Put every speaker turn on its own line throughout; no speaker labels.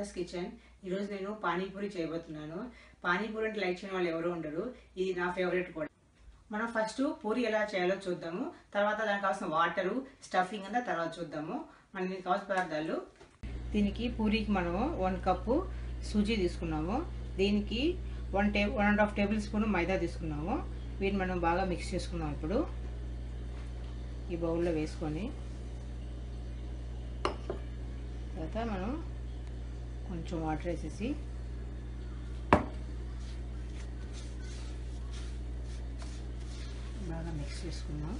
Shweta's kitchen. ఈరోజు నేను పానీపూరి చేయబోతున్నాను. పానీపూరి అంటే లైక్ చేయని వాళ్ళు ఎవరు ఉండరు. ఇది నా ఫేవరెట్ కూడా. మనం ఫస్ట్ పూరి ఎలా చేయాలో చూద్దాము. తర్వాత దానికి కావాల్సిన వాటరు, స్టఫింగ్ అంతా తర్వాత చూద్దాము. మనకి దీనికి కావాల్సిన పదార్థాలు. దీనికి పూరికి మనము 1 కప్పు సూజీ తీసుకున్నాము. దీనికి 1.5 టేబుల్ స్పూన్ మైదా తీసుకున్నాము. వీటిని మనం బాగా మిక్స్ చేసుకున్నాం. ఇప్పుడు ఈ బౌల్లో వేసుకొని తర్వాత మనం కొంచెం వాటర్ వేసేసి బాగా మిక్స్ చేసుకున్నాం.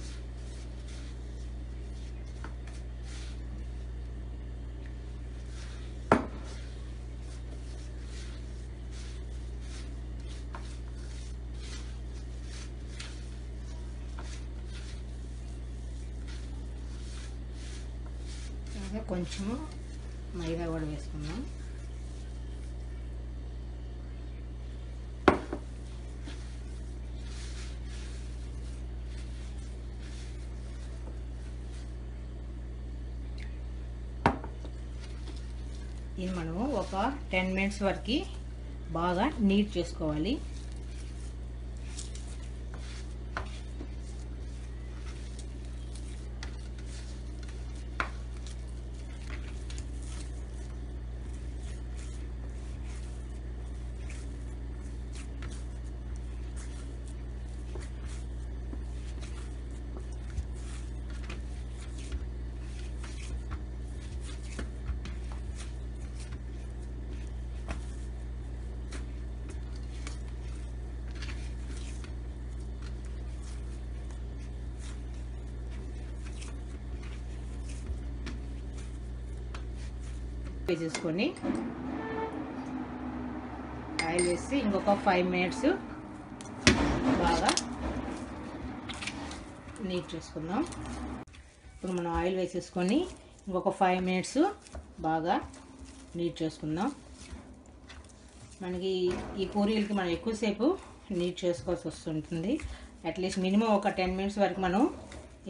కొంచెము మైదా కూడా వేసుకుందాం. ఇది మనము ఒక 10 మినిట్స్ వరకు బాగా నీట్ చేసుకోవాలి. వేసేసుకొని ఆయిల్ వేసి ఇంకొక 5 మినిట్స్ బాగా నీట్ చేసుకుందాం. ఇప్పుడు మనం ఆయిల్ వేసేసుకొని ఇంకొక 5 మినిట్స్ బాగా నీట్ చేసుకుందాం. మనకి ఈ పూరీలకి మనం ఎక్కువసేపు నీట్ చేసుకోవాల్సి వస్తుంటుంది. అట్లీస్ట్ మినిమం ఒక 10 మినిట్స్ వరకు మనం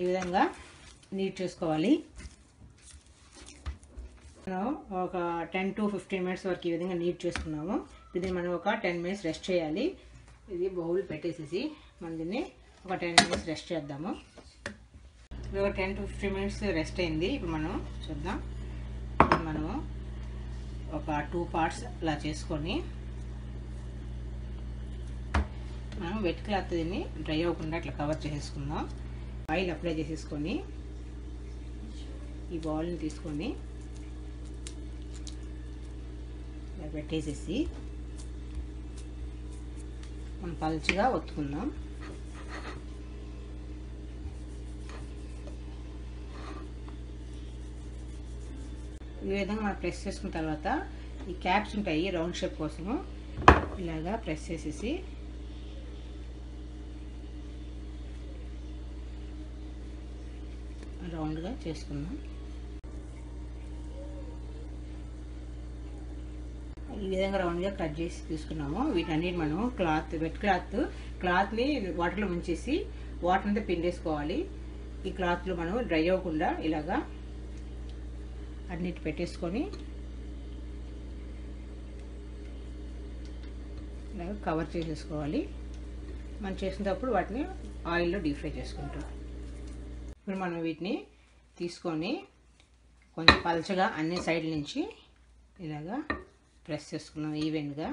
ఈ విధంగా నీట్ చేసుకోవాలి. మనం ఒక 10 to 15 మినిట్స్ వరకు ఈ విధంగా నీట్ చేసుకున్నాము. ఇది మనం ఒక 10 మినిట్స్ రెస్ట్ చేయాలి. ఇది బౌల్ పెట్టేసేసి మనం దీన్ని ఒక 10 మినిట్స్ రెస్ట్ చేద్దాము. ఇది ఒక 10 to 15 మినిట్స్ రెస్ట్ అయింది. ఇప్పుడు మనం చూద్దాం. మనము ఒక 2 పార్ట్స్ అలా చేసుకొని మనం వెట్ క్లాత్ దీన్ని డ్రై అవ్వకుండా అట్లా కవర్ చేసేసుకుందాం. ఆయిల్ అప్లై చేసేసుకొని ఈ బౌల్ని తీసుకొని పెట్టేసేసి మనం పలుచగా ఒత్తుకుందాం. ఈ విధంగా మనం ప్రెస్ చేసుకున్న తర్వాత ఈ క్యాప్స్ ఉంటాయి రౌండ్ షేప్ కోసము ఇలాగా ప్రెస్ చేసేసి రౌండ్గా చేసుకుందాం. ఈ విధంగా రౌండ్గా కట్ చేసి తీసుకున్నాము. వీటన్నిటి మనం వెట్ క్లాత్ని వాటర్లో ఉంచేసి వాటర్ అంతా పిండేసుకోవాలి. ఈ క్లాత్లో మనం డ్రై అవ్వకుండా ఇలాగా అన్నిటి పెట్టేసుకొని ఇలాగ కవర్ చేసేసుకోవాలి. మనం చేసినప్పుడు వాటిని ఆయిల్లో డీప్ ఫ్రై చేసుకుంటాం. ఇప్పుడు మనం వీటిని తీసుకొని కొంచెం పలచగా అన్ని సైడ్ల నుంచి ఇలాగా ప్రెస్ చేసుకున్నాం ఈవెన్గా.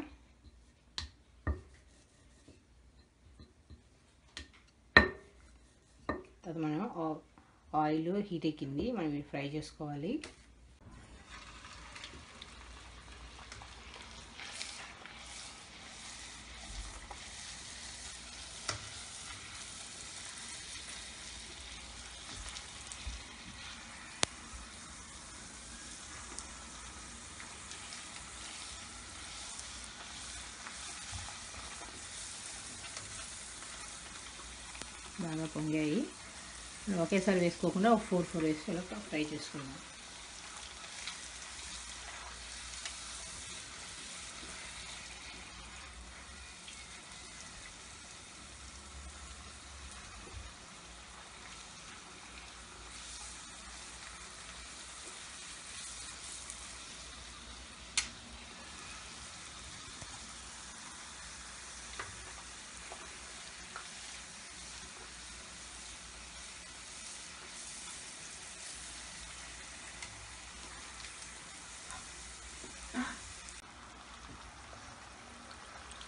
తర్వాత మనం ఆయిల్ హీట్ ఎక్కింది, మనం ఇవి ఫ్రై చేసుకోవాలి. బాగా పొంగాయి. ఒకేసారి వేసుకోకుండా ఒక 4 వేసి ఫ్రై చేసుకుందాం.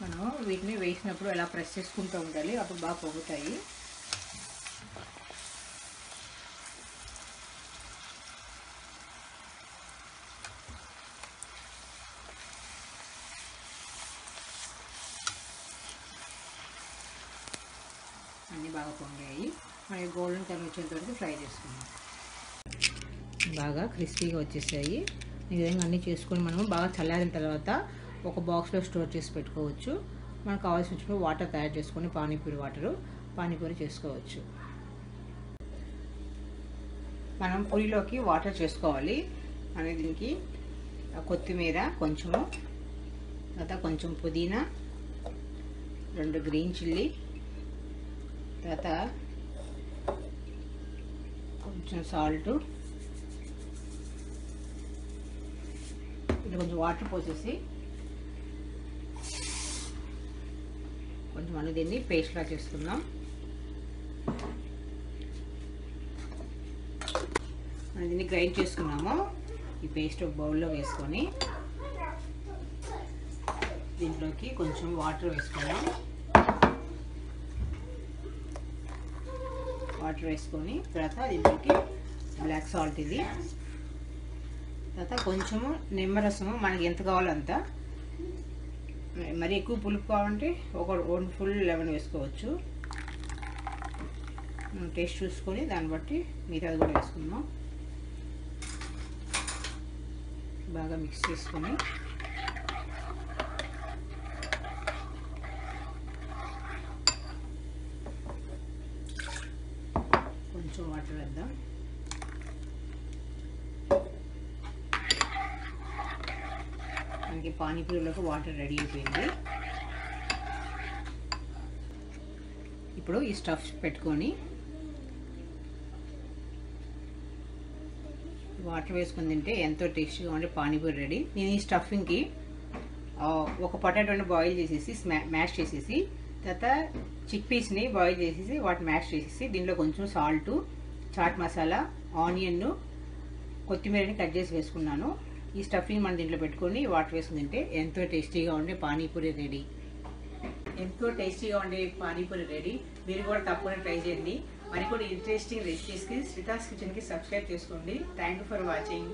మనం వీటిని వేసినప్పుడు ఎలా ప్రెస్ చేసుకుంటూ ఉండాలి, అప్పుడు బాగా పొంగుతాయి. అన్నీ బాగా పొంగాయి. మనకి గోల్డెన్ కలర్ వచ్చేంత వరకు ఫ్రై చేసుకుందాం. బాగా క్రిస్పీగా వచ్చేసాయి. ఈ విధంగా అన్నీ చేసుకొని మనం బాగా చల్లారిన తర్వాత ఒక బాక్స్లో స్టోర్ చేసి పెట్టుకోవచ్చు. మనకు కావాల్సిన వచ్చినప్పుడు వాటర్ తయారు చేసుకొని పానీపూరి చేసుకోవచ్చు. మనం పూరిలోకి వాటర్ చేసుకోవాలి. అనేది దీనికి కొత్తిమీర కొంచెము, తర్వాత కొంచెం పుదీనా, 2 గ్రీన్ చిల్లీ, తర్వాత కొంచెం సాల్టు, ఇది కొంచెం వాటర్ పోసేసి కొంచెం మనం దీన్ని పేస్ట్లా చేసుకుందాం. మనం దీన్ని గ్రైండ్ చేసుకున్నాము. ఈ పేస్ట్ ఒక బౌల్లో వేసుకొని దీంట్లోకి కొంచెం వాటర్ వేసుకున్నాం. వాటర్ వేసుకొని తర్వాత దీంట్లోకి బ్లాక్ సాల్ట్, ఇది తర్వాత కొంచెము నిమ్మరసము మనకి ఎంత కావాలో అంత. మరి ఎక్కువ పులుపు కావాలంటే ఒక 1 ఫుల్ లెమన్ వేసుకోవచ్చు. టేస్ట్ చూసుకొని దాన్ని బట్టి మిగతాది కూడా వేసుకుందాం. బాగా మిక్స్ చేసుకొని కొంచెం వాటర్ వేద్దాం. మనకి పానీపూరిలోకి వాటర్ రెడీ అయిపోయింది. ఇప్పుడు ఈ స్టఫ్ పెట్టుకొని వాటర్ వేసుకొని తింటే ఎంతో టేస్టీగా ఉండే పానీపూరి రెడీ. నేను ఈ స్టఫింగ్కి ఒక పొటాటోని బాయిల్ చేసేసి మ్యాష్ చేసేసి, తర్వాత చిక్ పీస్ని బాయిల్ చేసేసి వాటిని మ్యాష్ చేసేసి దీంట్లో కొంచెం సాల్టు, చాట్ మసాలా, ఆనియన్, కొత్తిమీరని కట్ చేసి వేసుకున్నాను. ఈ స్టఫింగ్ మనం దీంట్లో పెట్టుకొని వాటర్ వేసుకుని తింటే ఎంతో టేస్టీగా ఉండే పానీపూరి రెడీ. ఎంతో టేస్టీగా ఉండే పానీపూరి రెడీ. మీరు కూడా తప్పకుండా ట్రై చేయండి. మరికొన్ని ఇంట్రెస్టింగ్ రెసిపీస్కి శ్రీతాస్ కిచెన్కి సబ్స్క్రైబ్ చేసుకోండి. Thank you for watching.